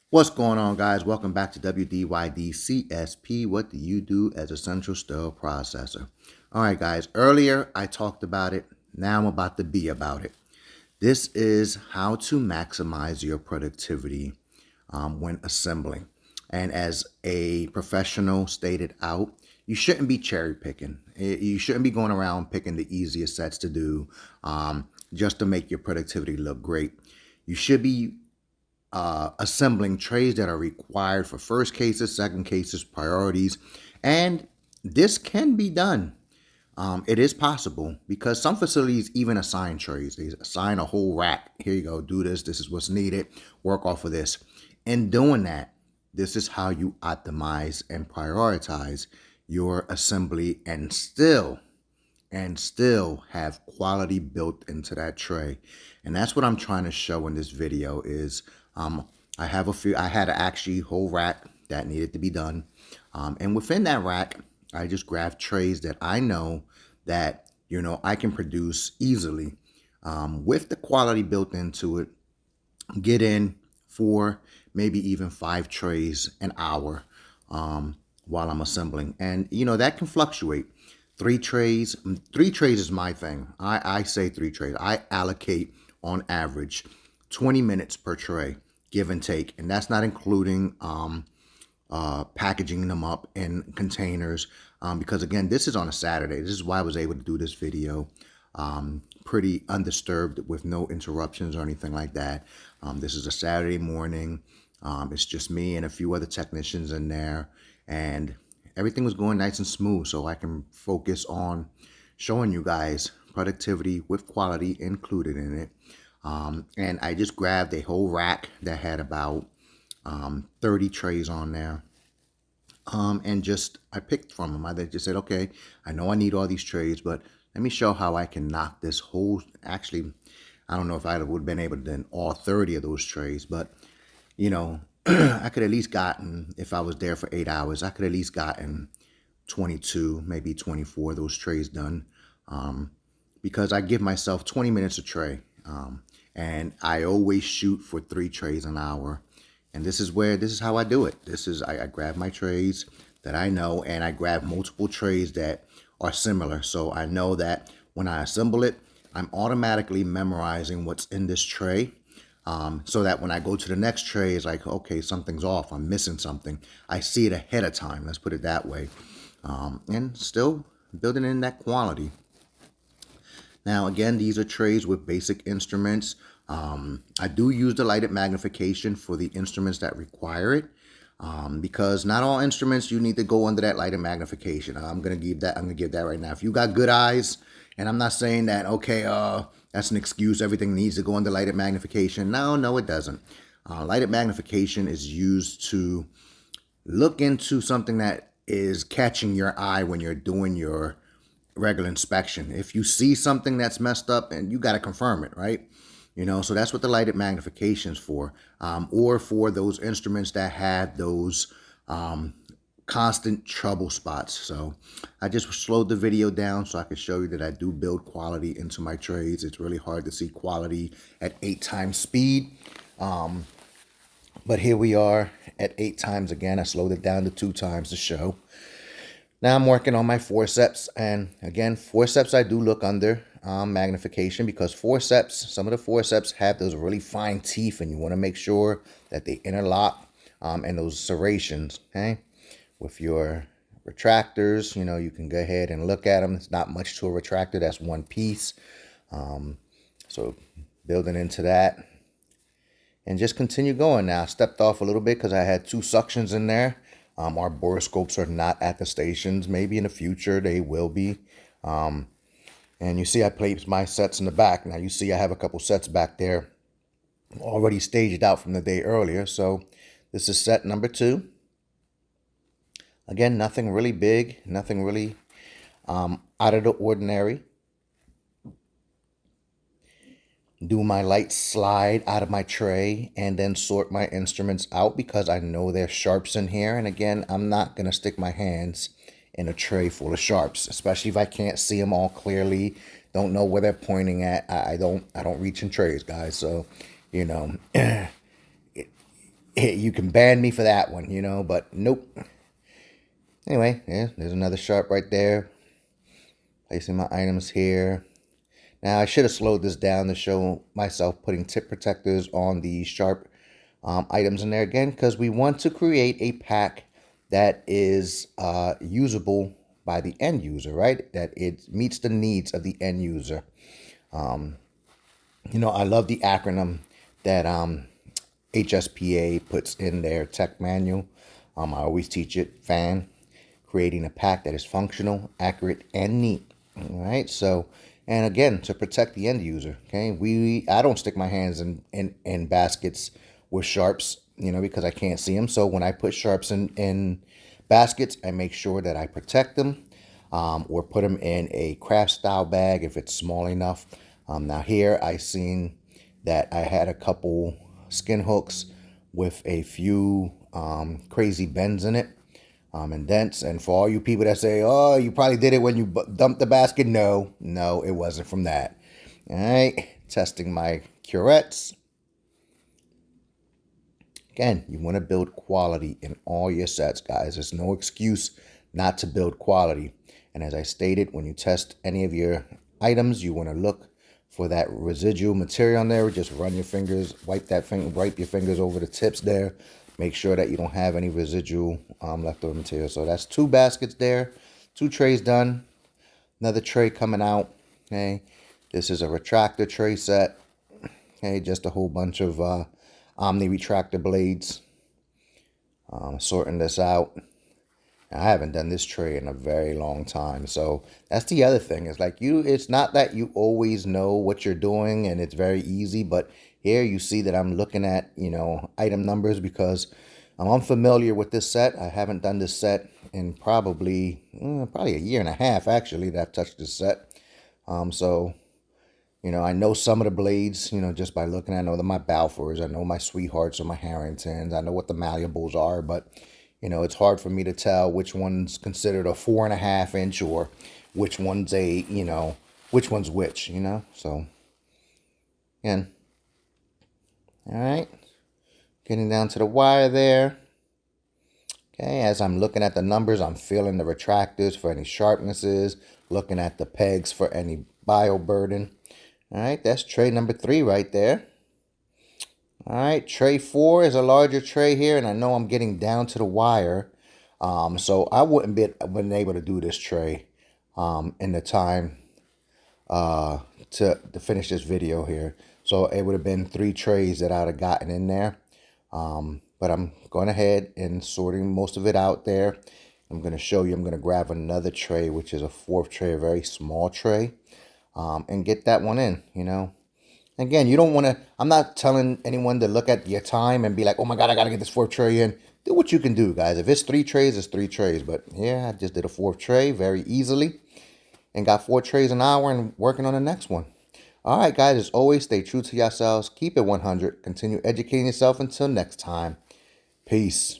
What's going on, guys? Welcome back to W.D.Y.D. CSP. What do you do as a central sterile processor? All right, guys. Earlier, I talked about it. Now I'm about to be about it. This is how to maximize your productivity when assembling. And as a professional stated out, you shouldn't be cherry picking. You shouldn't be going around picking the easiest sets to do just to make your productivity look great. You should be assembling trays that are required for first cases, second cases, priorities, and this can be done. It is possible because some facilities even assign trays. They assign a whole rack. Here you go, do this. This is what's needed. Work off of this. In doing that, this is how you optimize and prioritize your assembly and still have quality built into that tray. And that's what I'm trying to show in this video is I had actually whole rack that needed to be done. And within that rack, I just grabbed trays that I know that, I can produce easily with the quality built into it, get in 4, maybe even 5 trays an hour while I'm assembling. And, that can fluctuate. 3 trays is my thing. I say 3 trays. I allocate on average 20 minutes per tray, give and take. And that's not including packaging them up in containers. Because again, this is on a Saturday. This is why I was able to do this video pretty undisturbed with no interruptions or anything like that. This is a Saturday morning. It's just me and a few other technicians in there. And everything was going nice and smooth, so I can focus on showing you guys productivity with quality included in it. And I just grabbed a whole rack that had about 30 trays on there. And I picked from them. I just said, okay, I know I need all these trays, but let me show how I can knock this whole, actually, I don't know if I would have been able to do all 30 of those trays, but, I could at least gotten, if I was there for 8 hours, I could at least gotten 22, maybe 24 of those trays done. Because I give myself 20 minutes a tray. And I always shoot for 3 trays an hour. And this is how I do it. I grab my trays that I know, and I grab multiple trays that are similar. So I know that when I assemble it, I'm automatically memorizing what's in this tray. So that when I go to the next tray, it's like, okay, something's off. I'm missing something. I see it ahead of time. Let's put it that way. And still building in that quality. Now, again, these are trays with basic instruments. I do use the lighted magnification for the instruments that require it. Because not all instruments you need to go under that lighted magnification. I'm gonna give that right now. If you got good eyes, and I'm not saying that, okay, that's an excuse, everything needs to go under lighted magnification. No, it doesn't. Lighted magnification is used to look into something that is catching your eye when you're doing your regular inspection. If you see something that's messed up, and you got to confirm it, right? So that's what the lighted magnification is for, or for those instruments that have those constant trouble spots. So I just slowed the video down so I could show you that I do build quality into my trays. It's really hard to see quality at 8 times speed. But here we are at 8 times again. I slowed it down to 2 times to show. Now I'm working on my forceps, and again, forceps I do look under magnification because some of the forceps have those really fine teeth, and you want to make sure that they interlock, and those serrations, okay? With your retractors, you can go ahead and look at them. It's not much to a retractor. That's one piece. So building into that. And just continue going now. I stepped off a little bit because I had 2 suctions in there. Our borescopes are not at the stations. Maybe in the future they will be. And you see I placed my sets in the back. Now you see I have a couple sets back there already staged out from the day earlier. So this is set number 2. Again, nothing really big, nothing really out of the ordinary. Do my light slide out of my tray and then sort my instruments out because I know there's sharps in here. And again, I'm not going to stick my hands in a tray full of sharps, especially if I can't see them all clearly, don't know where they're pointing at. I don't reach in trays, guys. So, you can ban me for that one, you know, but nope. Anyway, yeah, there's another sharp right there. Placing my items here. Now, I should have slowed this down to show myself putting tip protectors on the sharp items in there again, because we want to create a pack that is usable by the end user, right? That it meets the needs of the end user. You know, I love the acronym that HSPA puts in their tech manual. I always teach it, FAN, creating a pack that is functional, accurate, and neat. All right, so, and again, to protect the end user, okay? I don't stick my hands in baskets with sharps, you know, because I can't see them. So when I put sharps in baskets, I make sure that I protect them, or put them in a craft style bag if it's small enough. Now here I seen that I had a couple skin hooks with a few crazy bends in it, and dents. And for all you people that say, oh, you probably did it when you dumped the basket, no, it wasn't from that. All right, testing my curettes. Again, you want to build quality in all your sets, guys. There's no excuse not to build quality. And as I stated, when you test any of your items, you want to look for that residual material on there. Just run your fingers, wipe your fingers over the tips there. Make sure that you don't have any residual leftover material. So that's 2 baskets there, 2 trays done. Another tray coming out. Okay, this is a retractor tray set. Okay, just a whole bunch of Omni retractor blades. Sorting this out. I haven't done this tray in a very long time. So that's the other thing. It's like it's not that you always know what you're doing and it's very easy, but here you see that I'm looking at, you know, item numbers because I'm unfamiliar with this set. I haven't done this set in probably a year and a half, actually, that I've touched this set. So, you know, I know some of the blades, you know, just by looking. I know my Balfours, I know my Sweethearts or my Harringtons. I know what the malleables are, but you know, it's hard for me to tell which one's considered a 4.5 inch or which one's which one's which, you know. So, again, all right, getting down to the wire there. Okay, as I'm looking at the numbers, I'm feeling the retractors for any sharpnesses, looking at the pegs for any bioburden. All right, that's tray number 3 right there. All right, tray 4 is a larger tray here, and I know I'm getting down to the wire. So I wouldn't been able to do this tray in the time to finish this video here. So it would have been 3 trays that I'd have gotten in there. But I'm going ahead and sorting most of it out there. I'm going to show you, I'm going to grab another tray, which is a 4th tray, a very small tray, and get that one in, you know. Again, you don't want to, I'm not telling anyone to look at your time and be like, oh my God, I got to get this 4th tray in. Do what you can do, guys. If it's 3 trays, it's 3 trays. But yeah, I just did a 4th tray very easily and got 4 trays an hour and working on the next one. All right, guys, as always, stay true to yourselves. Keep it 100. Continue educating yourself until next time. Peace.